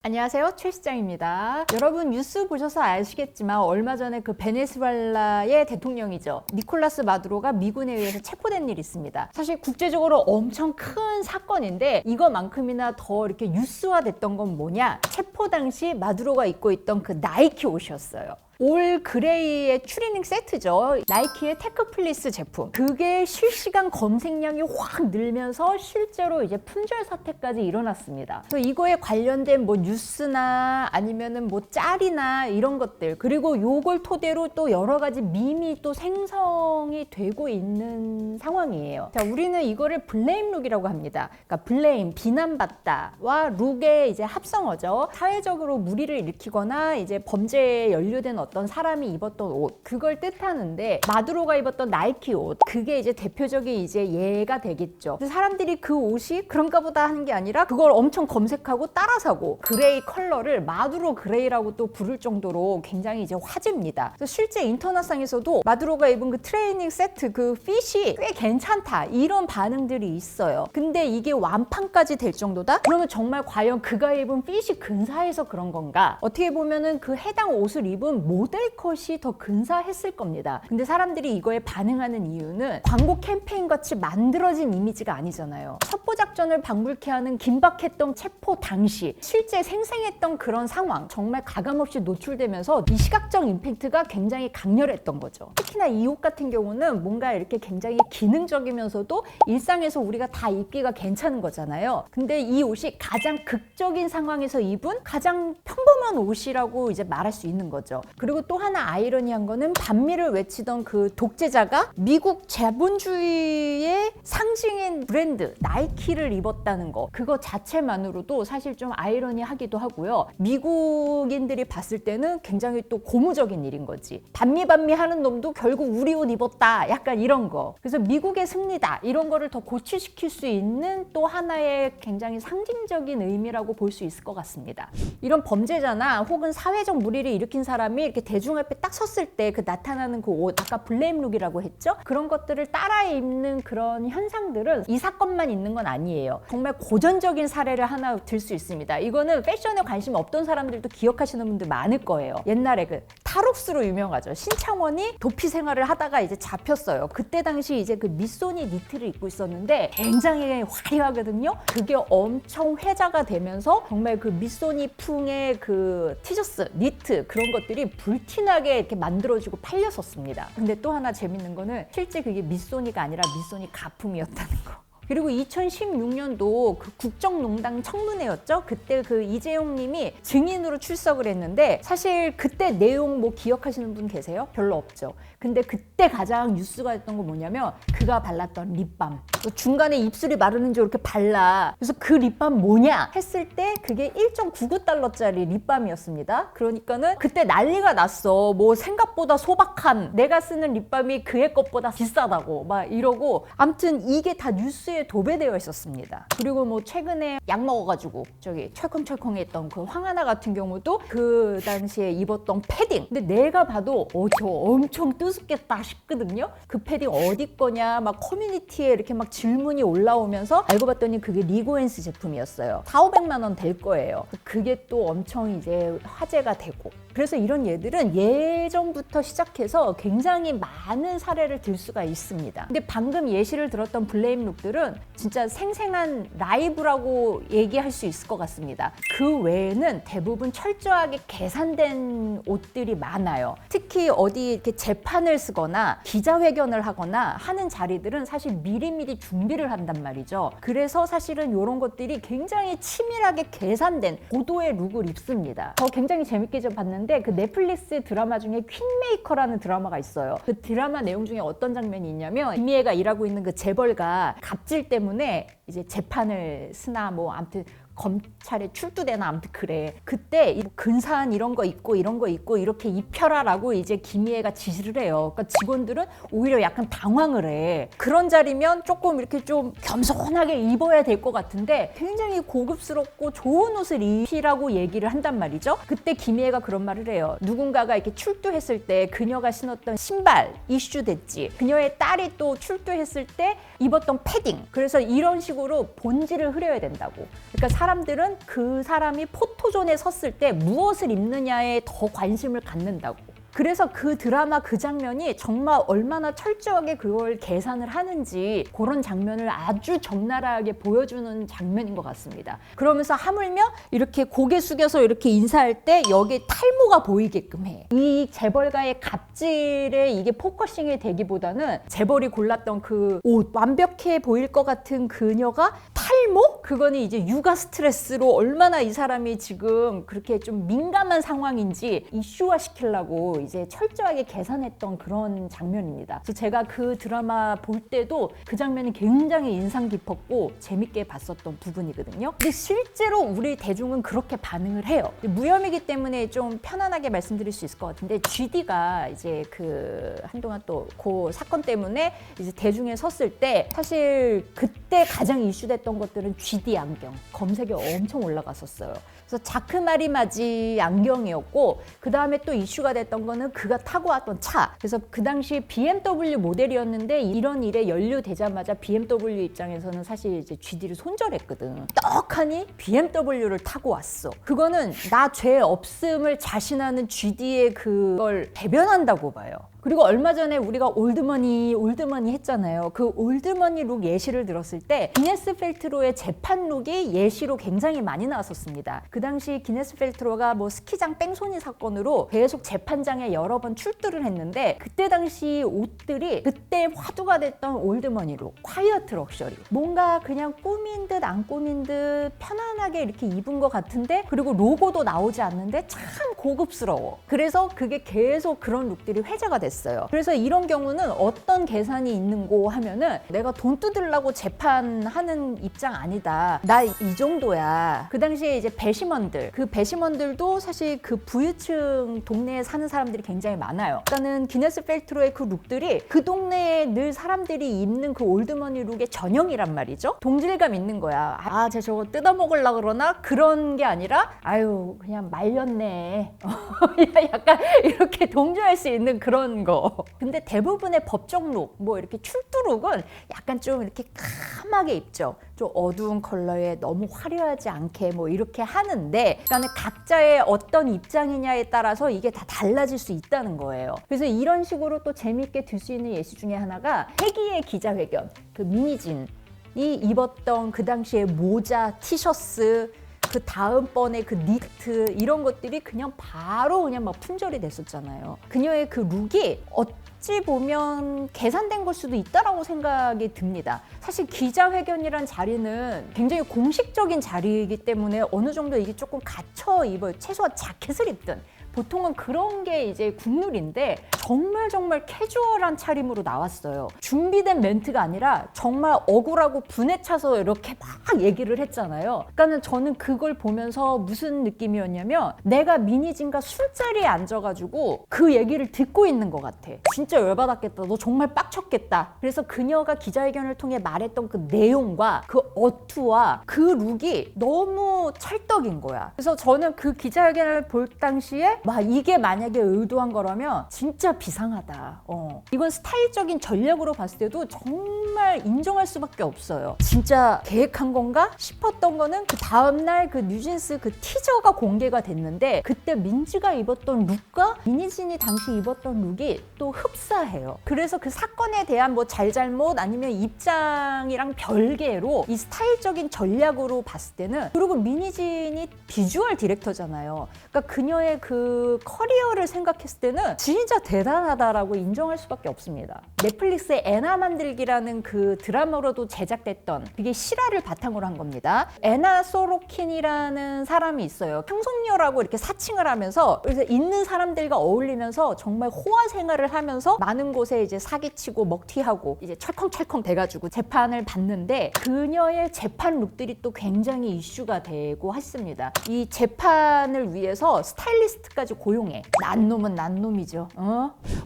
안녕하세요, 최 시장입니다. 여러분 뉴스 보셔서 아시겠지만 얼마 전에 그 베네수엘라의 대통령이죠, 니콜라스 마두로가 미군에 의해서 체포된 일이 있습니다. 사실 국제적으로 엄청 큰 사건인데 이거만큼이나 더 이렇게 뉴스화됐던 건 뭐냐, 체포 당시 마두로가 입고 있던 그 나이키 옷이었어요. 올 그레이의 추리닝 세트죠. 나이키의 테크플리스 제품. 그게 실시간 검색량이 확 늘면서 실제로 이제 품절 사태까지 일어났습니다. 그래서 이거에 관련된 뭐 뉴스나 아니면은 뭐 짤이나 이런 것들, 그리고 요걸 토대로 또 여러 가지 밈이 또 생성이 되고 있는 상황이에요. 자, 우리는 이거를 블레임 룩이라고 합니다. 그러니까 블레임, 비난받다와 룩의 이제 합성어죠. 사회적으로 무리를 일으키거나 이제 범죄에 연루된 어떤 사람이 입었던 옷, 그걸 뜻하는데 마두로가 입었던 나이키 옷, 그게 이제 대표적인 이제 예가 되겠죠. 그래서 사람들이 그 옷이 그런가 보다 하는 게 아니라 그걸 엄청 검색하고 따라 사고, 그레이 컬러를 마두로 그레이라고 또 부를 정도로 굉장히 이제 화제입니다. 그래서 실제 인터넷상에서도 마두로가 입은 그 트레이닝 세트 그 핏이 꽤 괜찮다, 이런 반응들이 있어요. 근데 이게 완판까지 될 정도다? 그러면 정말 과연 그가 입은 핏이 근사해서 그런 건가? 어떻게 보면은 그 해당 옷을 입은 모델 컷이 더 근사했을 겁니다. 근데 사람들이 이거에 반응하는 이유는 광고 캠페인 같이 만들어진 이미지가 아니잖아요. 첩보 작전을 방불케 하는 긴박했던 체포 당시 실제 생생했던 그런 상황, 정말 가감없이 노출되면서 이 시각적 임팩트가 굉장히 강렬했던 거죠. 특히나 이 옷 같은 경우는 뭔가 이렇게 굉장히 기능적이면서도 일상에서 우리가 다 입기가 괜찮은 거잖아요. 근데 이 옷이 가장 극적인 상황에서 입은 가장 평범한 옷이라고 이제 말할 수 있는 거죠. 그리고 또 하나 아이러니한 거는 반미를 외치던 그 독재자가 미국 자본주의의 상징인 브랜드 나이키를 입었다는 거, 그거 자체만으로도 사실 좀 아이러니하기도 하고요. 미국인들이 봤을 때는 굉장히 또 고무적인 일인 거지. 반미 하는 놈도 결국 우리 옷 입었다, 약간 이런 거. 그래서 미국의 승리다, 이런 거를 더 고취시킬 수 있는 또 하나의 굉장히 상징적인 의미라고 볼 수 있을 것 같습니다. 이런 범죄자나 혹은 사회적 무리를 일으킨 사람이 이렇게 대중 앞에 딱 섰을 때 그 나타나는 그 옷, 아까 블레임 룩이라고 했죠? 그런 것들을 따라 입는 그런 현상들은 이 사건만 있는 건 아니에요. 정말 고전적인 사례를 하나 들 수 있습니다. 이거는 패션에 관심 없던 사람들도 기억하시는 분들 많을 거예요. 옛날에 그 탈옥수로 유명하죠. 신창원이 도피 생활을 하다가 이제 잡혔어요. 그때 당시 이제 그 미소니 니트를 입고 있었는데 굉장히 화려하거든요. 그게 엄청 회자가 되면서 정말 그 미소니 풍의 그 티셔츠, 니트, 그런 것들이 불티나게 이렇게 만들어지고 팔렸었습니다. 근데 또 하나 재밌는 거는 실제 그게 미소니가 아니라 미소니 가품이었다는 거. 그리고 2016년도 그 국정농단 청문회였죠. 그때 그 이재용 님이 증인으로 출석을 했는데 사실 그때 내용 뭐 기억하시는 분 계세요? 별로 없죠. 근데 그때 가장 뉴스가 됐던 건 뭐냐면 그가 발랐던 립밤. 중간에 입술이 마르는 줄 이렇게 발라. 그래서 그 립밤 뭐냐 했을 때 그게 1.99달러짜리 립밤이었습니다. 그러니까는 그때 난리가 났어. 뭐 생각보다 소박한, 내가 쓰는 립밤이 그의 것보다 비싸다고 막 이러고, 아무튼 이게 다 뉴스에 도배되어 있었습니다. 그리고 뭐 최근에 약 먹어가지고 저기 철컹철컹했던 그 황하나 같은 경우도 그 당시에 입었던 패딩. 근데 내가 봐도 저 엄청 뜨습겠다 싶거든요. 그 패딩 어디 거냐 막 커뮤니티에 이렇게 막 질문이 올라오면서 알고 봤더니 그게 리고엔스 제품이었어요. 400~500만 원 될 거예요. 그게 또 엄청 이제 화제가 되고, 그래서 이런 예들은 예전부터 시작해서 굉장히 많은 사례를 들 수가 있습니다. 근데 방금 예시를 들었던 블레임 룩들은 진짜 생생한 라이브라고 얘기할 수 있을 것 같습니다. 그 외에는 대부분 철저하게 계산된 옷들이 많아요. 특히 어디 이렇게 재판을 쓰거나 기자회견을 하거나 하는 자리들은 사실 미리미리 준비를 한단 말이죠. 그래서 사실은 이런 것들이 굉장히 치밀하게 계산된 고도의 룩을 입습니다. 저 굉장히 재밌게 좀 봤는데 그 넷플릭스 드라마 중에 퀸메이커라는 드라마가 있어요. 그 드라마 내용 중에 어떤 장면이 있냐면 김희애가 일하고 있는 그 재벌가 갑질 때문에 이제 재판을 쓰나 뭐 아무튼 검찰에 출두되나 아무튼 그래. 그때 근사한 이런 거 입고 이런 거 입고 이렇게 입혀라라고 이제 김희애가 지시를 해요. 그러니까 직원들은 오히려 약간 당황을 해. 그런 자리면 조금 이렇게 좀 겸손하게 입어야 될 것 같은데 굉장히 고급스럽고 좋은 옷을 입히라고 얘기를 한단 말이죠. 그때 김희애가 그런 말을 해요. 누군가가 이렇게 출두했을 때 그녀가 신었던 신발 이슈됐지. 그녀의 딸이 또 출두했을 때 입었던 패딩. 그래서 이런 식으로 본질을 흐려야 된다고. 그러니까 사람들은 그 사람이 포토존에 섰을 때 무엇을 입느냐에 더 관심을 갖는다고. 그래서 그 드라마 그 장면이 정말 얼마나 철저하게 그걸 계산을 하는지 그런 장면을 아주 적나라하게 보여주는 장면인 것 같습니다. 그러면서 하물며 이렇게 고개 숙여서 이렇게 인사할 때 여기 탈모가 보이게끔 해. 이 재벌가의 갑질에 이게 포커싱이 되기보다는 재벌이 골랐던 그 옷, 완벽해 보일 것 같은 그녀가 탈모? 그거는 이제 육아 스트레스로 얼마나 이 사람이 지금 그렇게 좀 민감한 상황인지 이슈화 시키려고 이제 철저하게 계산했던 그런 장면입니다. 그래서 제가 그 드라마 볼 때도 그 장면이 굉장히 인상 깊었고 재밌게 봤었던 부분이거든요. 근데 실제로 우리 대중은 그렇게 반응을 해요. 무혐의이기 때문에 좀 편안하게 말씀드릴 수 있을 것 같은데 GD가 이제 그 한동안 또 그 사건 때문에 이제 대중에 섰을 때 사실 그때 가장 이슈됐던 것들은 GD 안경 검색에 엄청 올라갔었어요. 그래서 자크마리마지 안경이었고 그 다음에 또 이슈가 됐던 거는 그가 타고 왔던 차. 그래서 그 당시 BMW 모델이었는데 이런 일에 연루되자마자 BMW 입장에서는 사실 이제 GD를 손절했거든. 떡하니 BMW를 타고 왔어. 그거는 나 죄 없음을 자신하는 GD의 그걸 대변한다고 봐요. 그리고 얼마 전에 우리가 올드머니 했잖아요. 그 올드머니 룩 예시를 들었을 때 기네스 펠트로의 재판 룩이 예시로 굉장히 많이 나왔었습니다. 그 당시 기네스 펠트로가 뭐 스키장 뺑소니 사건으로 계속 재판장에 여러 번 출두를 했는데 그때 당시 옷들이 그때 화두가 됐던 올드머니 룩, 콰이어트 럭셔리. 뭔가 그냥 꾸민 듯 안 꾸민 듯 편안하게 이렇게 입은 것 같은데 그리고 로고도 나오지 않는데 참 고급스러워. 그래서 그게 계속 그런 룩들이 회자가 됐어요. 그래서 이런 경우는 어떤 계산이 있는고 하면은 내가 돈 뜯으려고 재판하는 입장 아니다. 나 이 정도야. 그 당시에 이제 배심원들, 그 배심원들도 사실 그 부유층 동네에 사는 사람들이 굉장히 많아요. 그러니까는 기네스 펠트로의 그 룩들이 그 동네에 늘 사람들이 입는 그 올드머니 룩의 전형이란 말이죠. 동질감 있는 거야. 아, 쟤 저거 뜯어먹으려고 그러나? 그런 게 아니라 아유, 그냥 말렸네. 약간 이렇게 동조할 수 있는 그런 거. 근데 대부분의 법정 룩, 뭐 이렇게 출두 룩은 약간 좀 이렇게 까맣게 입죠. 좀 어두운 컬러에 너무 화려하지 않게 뭐 이렇게 하는데 그러니까 각자의 어떤 입장이냐에 따라서 이게 다 달라질 수 있다는 거예요. 그래서 이런 식으로 또 재밌게 들 수 있는 예시 중에 하나가 패기의 기자회견. 그 미니진이 입었던 그 당시에 모자, 티셔츠 그 다음번에 그 니트 이런 것들이 그냥 바로 그냥 막 품절이 됐었잖아요. 그녀의 그 룩이 어찌 보면 계산된 걸 수도 있다라고 생각이 듭니다. 사실 기자회견이란 자리는 굉장히 공식적인 자리이기 때문에 어느 정도 이게 조금 갖춰 입어요. 최소한 자켓을 입든. 보통은 그런 게 이제 국룰인데 정말 캐주얼한 차림으로 나왔어요. 준비된 멘트가 아니라 정말 억울하고 분에 차서 이렇게 막 얘기를 했잖아요. 그러니까 저는 그걸 보면서 무슨 느낌이었냐면 내가 미니진과 술자리에 앉아가지고 그 얘기를 듣고 있는 것 같아. 진짜 열받았겠다. 너 정말 빡쳤겠다. 그래서 그녀가 기자회견을 통해 말했던 그 내용과 그 어투와 그 룩이 너무 찰떡인 거야. 그래서 저는 그 기자회견을 볼 당시에 와, 이게 만약에 의도한 거라면 진짜 비상하다. 이건 스타일적인 전략으로 봤을 때도 정말 인정할 수밖에 없어요. 진짜 계획한 건가 싶었던 거는 그 다음날 그 뉴진스 그 티저가 공개가 됐는데 그때 민지가 입었던 룩과 미니진이 당시 입었던 룩이 또 흡사해요. 그래서 그 사건에 대한 뭐 잘잘못 아니면 입장이랑 별개로 이 스타일적인 전략으로 봤을 때는 그리고 미니진이 비주얼 디렉터잖아요. 그러니까 그녀의 그 커리어를 생각했을 때는 진짜 대단하다라고 인정할 수밖에 없습니다. 넷플릭스의 애나 만들기라는 그 드라마로도 제작됐던 그게 실화를 바탕으로 한 겁니다. 애나 소로킨이라는 사람이 있어요. 상속녀라고 이렇게 사칭을 하면서 그래서 있는 사람들과 어울리면서 정말 호화 생활을 하면서 많은 곳에 이제 사기치고 먹튀하고 이제 철컹철컹 돼가지고 재판을 받는데 그녀의 재판 룩들이 또 굉장히 이슈가 되고 했습니다. 이 재판을 위해서 스타일리스트까지 고용해. 난 놈은 난 놈이죠.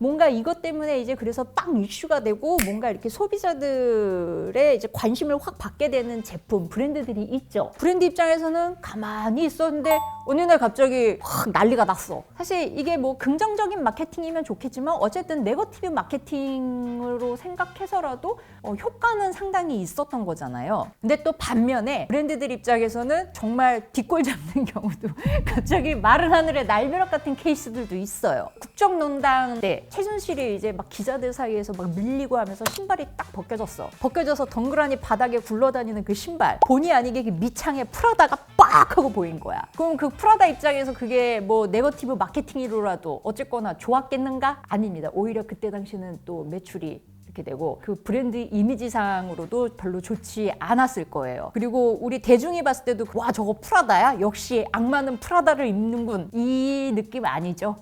뭔가 이것 때문에 이제 그래서 빵 이슈가 되고 뭔가 이렇게 소비자들의 이제 관심을 확 받게 되는 제품, 브랜드들이 있죠. 브랜드 입장에서는 가만히 있었는데 어느 날 갑자기 확 난리가 났어. 사실 이게 뭐 긍정적인 마케팅이면 좋겠지만 어쨌든 네거티브 마케팅으로 생각해서라도 효과는 상당히 있었던 거잖아요. 근데 또 반면에 브랜드들 입장에서는 정말 뒷골 잡는 경우도 갑자기 마른 하늘에 날벼락 같은 케이스들도 있어요. 국정농단 때 최순실이 이제 막 기자들 사이에서 막 밀리고 하면서 신발이 딱 벗겨져서 덩그러니 바닥에 굴러다니는 그 신발, 본의 아니게 그 밑창에 프라다가 빡 하고 보인 거야. 그럼 그 프라다 입장에서 그게 뭐 네거티브 마케팅이로라도 어쨌거나 좋았겠는가? 아닙니다. 오히려 그때 당시는 또 매출이 이렇게 되고 그 브랜드 이미지상으로도 별로 좋지 않았을 거예요. 그리고 우리 대중이 봤을 때도 와 저거 프라다야? 역시 악마는 프라다를 입는군. 이 느낌 아니죠?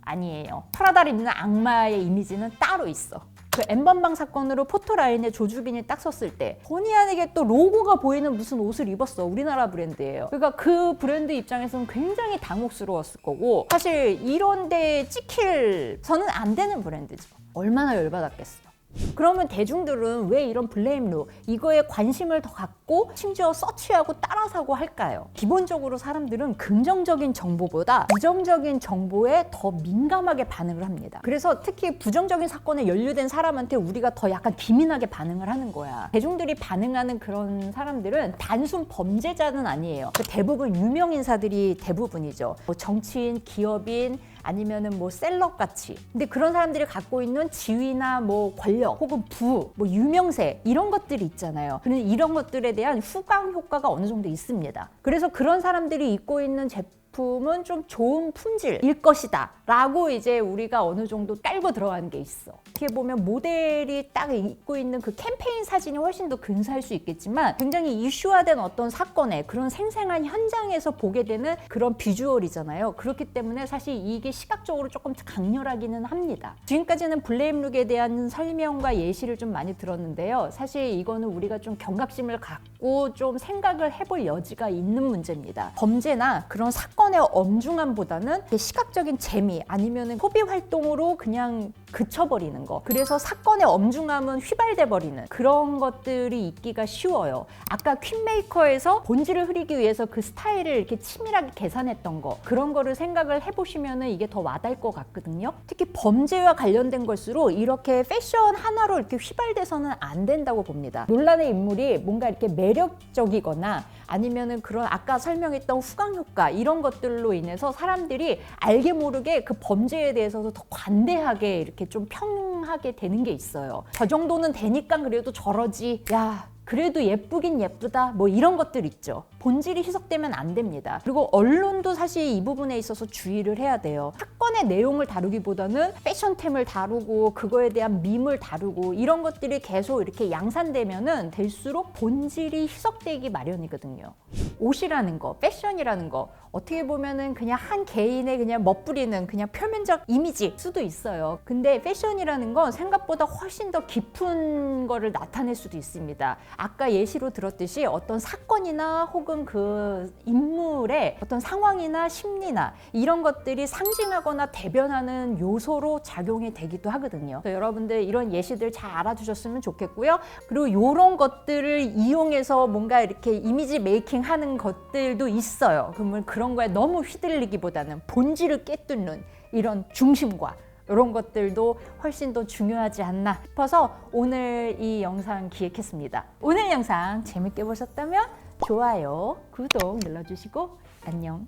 아니에요. 프라다를 입는 악마의 이미지는 따로 있어. 그 N번방 사건으로 포토라인에 조주빈이 딱 섰을 때 본의 아니게 또 로고가 보이는 무슨 옷을 입었어. 우리나라 브랜드예요. 그러니까 그 브랜드 입장에서는 굉장히 당혹스러웠을 거고 사실 이런 데 찍힐서는 안 되는 브랜드죠. 얼마나 열받았겠어. 그러면 대중들은 왜 이런 블레임로 이거에 관심을 더 갖고 심지어 서치하고 따라사고 할까요? 기본적으로 사람들은 긍정적인 정보보다 부정적인 정보에 더 민감하게 반응을 합니다. 그래서 특히 부정적인 사건에 연루된 사람한테 우리가 더 약간 기민하게 반응을 하는 거야. 대중들이 반응하는 그런 사람들은 단순 범죄자는 아니에요. 대부분 유명 인사들이 대부분이죠. 뭐 정치인, 기업인 아니면은 뭐 셀럽같이. 근데 그런 사람들이 갖고 있는 지위나 뭐 권력 혹은 부, 뭐 유명세 이런 것들이 있잖아요. 그런 이런 것들에 대한 후광 효과가 어느 정도 있습니다. 그래서 그런 사람들이 입고 있는 제품은 좀 좋은 품질일 것이다 라고 이제 우리가 어느 정도 깔고 들어가는 게 있어. 어떻게 보면 모델이 딱 입고 있는 그 캠페인 사진이 훨씬 더 근사할 수 있겠지만 굉장히 이슈화된 어떤 사건의 그런 생생한 현장에서 보게 되는 그런 비주얼이잖아요. 그렇기 때문에 사실 이게 시각적으로 조금 강렬하기는 합니다. 지금까지는 블레임룩에 대한 설명과 예시를 좀 많이 들었는데요. 사실 이거는 우리가 좀 경각심을 갖고 좀 생각을 해볼 여지가 있는 문제입니다. 범죄나 그런 사건의 엄중함보다는 시각적인 재미 아니면 소비 활동으로 그냥 그쳐버리는 거. 그래서 사건의 엄중함은 휘발돼 버리는 그런 것들이 있기가 쉬워요. 아까 퀸메이커에서 본질을 흐리기 위해서 그 스타일을 이렇게 치밀하게 계산했던 거 그런 거를 생각을 해보시면 이게 더 와닿을 것 같거든요. 특히 범죄와 관련된 걸수록 이렇게 패션 하나로 이렇게 휘발돼서는 안 된다고 봅니다. 논란의 인물이 뭔가 이렇게 매력적이거나 아니면은 그런 아까 설명했던 후광 효과 이런 것들로 인해서 사람들이 알게 모르게 그 범죄에 대해서도 더 관대하게 이렇게 좀 평하게 되는 게 있어요. 저 정도는 되니까 그래도 저러지. 야, 그래도 예쁘긴 예쁘다 뭐 이런 것들 있죠. 본질이 희석되면 안 됩니다. 그리고 언론도 사실 이 부분에 있어서 주의를 해야 돼요. 사건의 내용을 다루기보다는 패션템을 다루고 그거에 대한 밈을 다루고 이런 것들이 계속 이렇게 양산되면은 될수록 본질이 희석되기 마련이거든요. 옷이라는 거, 패션이라는 거 어떻게 보면은 그냥 한 개인의 그냥 멋부리는 그냥 표면적 이미지일 수도 있어요. 근데 패션이라는 건 생각보다 훨씬 더 깊은 거를 나타낼 수도 있습니다. 아까 예시로 들었듯이 어떤 사건이나 혹은 그 인물의 어떤 상황이나 심리나 이런 것들이 상징하거나 대변하는 요소로 작용이 되기도 하거든요. 그래서 여러분들 이런 예시들 잘 알아두셨으면 좋겠고요. 그리고 이런 것들을 이용해서 뭔가 이렇게 이미지 메이킹 하는 것들도 있어요. 그러면 그런 거에 너무 휘둘리기보다는 본질을 깨뚫는 이런 중심과 이런 것들도 훨씬 더 중요하지 않나 싶어서 오늘 이 영상 기획했습니다. 오늘 영상 재밌게 보셨다면 좋아요, 구독 눌러주시고 안녕.